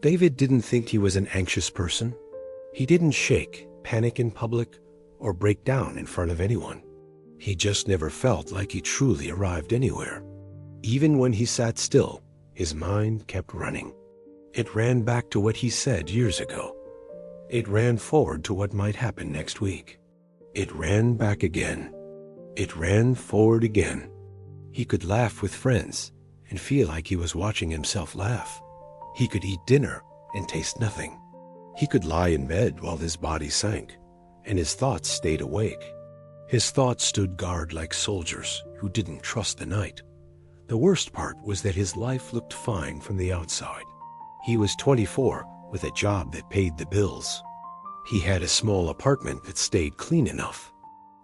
David didn't think he was an anxious person. He didn't shake, panic in public, or break down in front of anyone. He just never felt like he truly arrived anywhere. Even when he sat still, his mind kept running. It ran back to what he said years ago. It ran forward to what might happen next week. It ran back again. It ran forward again. He could laugh with friends and feel like he was watching himself laugh. He could eat dinner and taste nothing. He could lie in bed while his body sank, and his thoughts stayed awake. His thoughts stood guard like soldiers who didn't trust the night. The worst part was that his life looked fine from the outside. He was 24 with a job that paid the bills. He had a small apartment that stayed clean enough.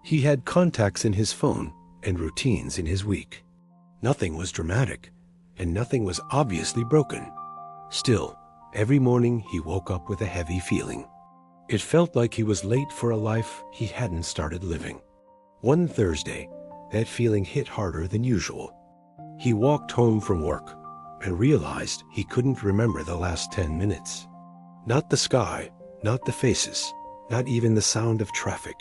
He had contacts in his phone and routines in his week. Nothing was dramatic, and nothing was obviously broken. Still, every morning he woke up with a heavy feeling. It felt like he was late for a life he hadn't started living. One Thursday, that feeling hit harder than usual. He walked home from work and realized he couldn't remember the last 10 minutes. Not the sky, not the faces, not even the sound of traffic.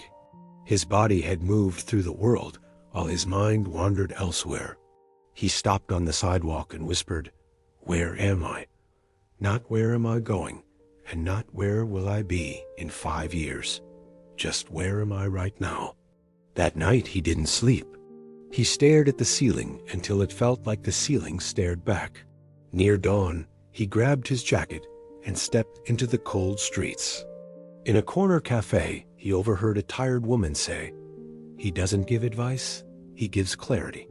His body had moved through the world while his mind wandered elsewhere. He stopped on the sidewalk and whispered, "Where am I?" Not where am I going, and not where will I be in 5 years. Just where am I right now? That night he didn't sleep. He stared at the ceiling until it felt like the ceiling stared back. Near dawn, he grabbed his jacket and stepped into the cold streets. In a corner cafe, he overheard a tired woman say, "He doesn't give advice, he gives clarity."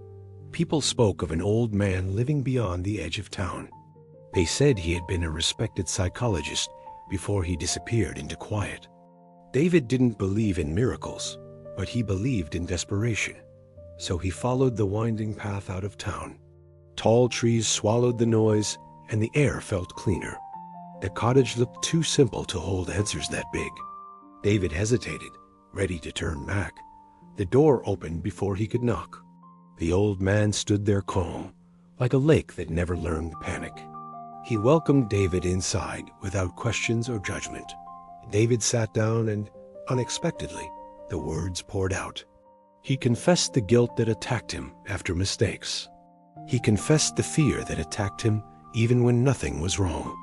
People spoke of an old man living beyond the edge of town. They said he had been a respected psychologist before he disappeared into quiet. David didn't believe in miracles, but he believed in desperation. So he followed the winding path out of town. Tall trees swallowed the noise, and the air felt cleaner. The cottage looked too simple to hold answers that big. David hesitated, ready to turn back. The door opened before he could knock. The old man stood there calm, like a lake that never learned panic. He welcomed David inside without questions or judgment. David sat down and, unexpectedly, the words poured out. He confessed the guilt that attacked him after mistakes. He confessed the fear that attacked him even when nothing was wrong.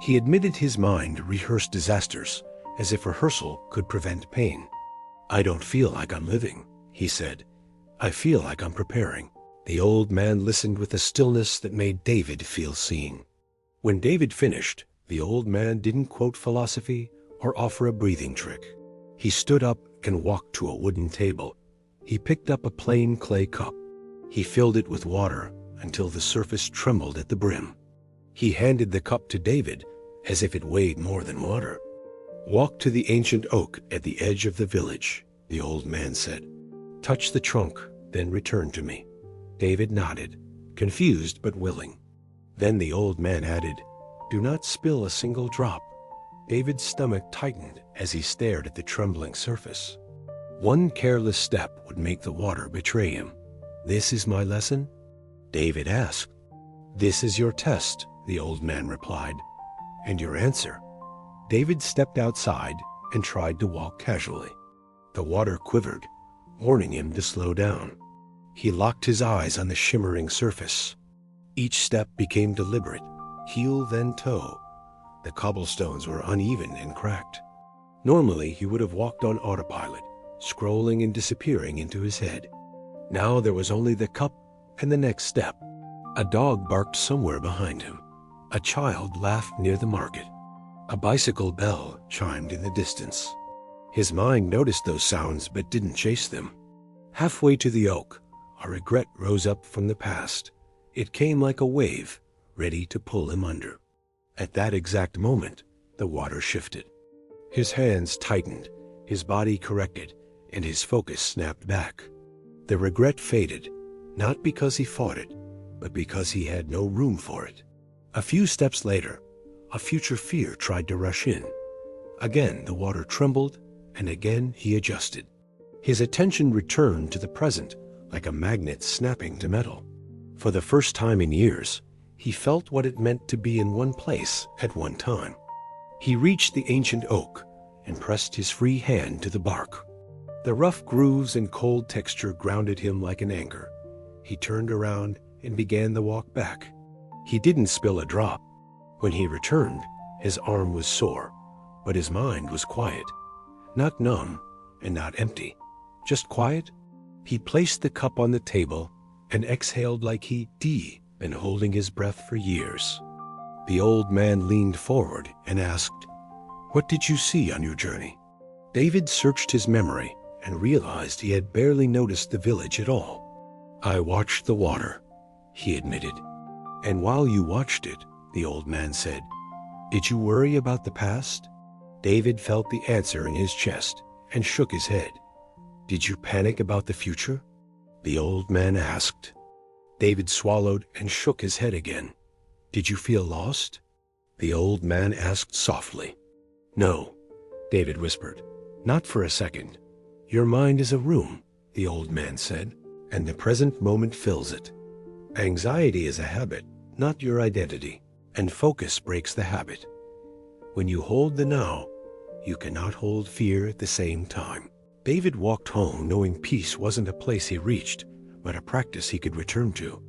He admitted his mind rehearsed disasters as if rehearsal could prevent pain. "I don't feel like I'm living," he said. "I feel like I'm preparing." The old man listened with a stillness that made David feel seen. When David finished, the old man didn't quote philosophy or offer a breathing trick. He stood up and walked to a wooden table. He picked up a plain clay cup. He filled it with water until the surface trembled at the brim. He handed the cup to David as if it weighed more than water. "Walk to the ancient oak at the edge of the village," the old man said. "Touch the trunk, then return to me." David nodded, confused but willing. Then the old man added, "Do not spill a single drop." David's stomach tightened as he stared at the trembling surface. One careless step would make the water betray him. "This is my lesson?" David asked. "This is your test," the old man replied. "And your answer?" David stepped outside and tried to walk casually. The water quivered, warning him to slow down. He locked his eyes on the shimmering surface. Each step became deliberate, heel then toe. The cobblestones were uneven and cracked. Normally, he would have walked on autopilot, scrolling and disappearing into his head. Now there was only the cup and the next step. A dog barked somewhere behind him. A child laughed near the market. A bicycle bell chimed in the distance. His mind noticed those sounds but didn't chase them. Halfway to the oak, a regret rose up from the past. It came like a wave, ready to pull him under. At that exact moment, the water shifted. His hands tightened, his body corrected, and his focus snapped back. The regret faded, not because he fought it, but because he had no room for it. A few steps later, a future fear tried to rush in. Again the water trembled, and again he adjusted. His attention returned to the present like a magnet snapping to metal. For the first time in years, He felt what it meant to be in one place at one time. He reached the ancient oak and pressed his free hand to the bark. The rough grooves and cold texture grounded him like an anchor. He turned around and began the walk back. He didn't spill a drop. When he returned, his arm was sore, but his mind was quiet. Not numb and not empty, just quiet. He placed the cup on the table and exhaled like he'd been holding his breath for years. The old man leaned forward and asked, "What did you see on your journey?" David searched his memory and realized he had barely noticed the village at all. "I watched the water," he admitted. "And while you watched it," the old man said, "did you worry about the past?" David felt the answer in his chest and shook his head. "Did you panic about the future?" the old man asked. David swallowed and shook his head again. "Did you feel lost?" the old man asked softly. "No," David whispered, "not for a second. Your mind is a room," the old man said, "and the present moment fills it. Anxiety is a habit, not your identity, and focus breaks the habit. When you hold the now, you cannot hold fear at the same time." David walked home knowing peace wasn't a place he reached, but a practice he could return to.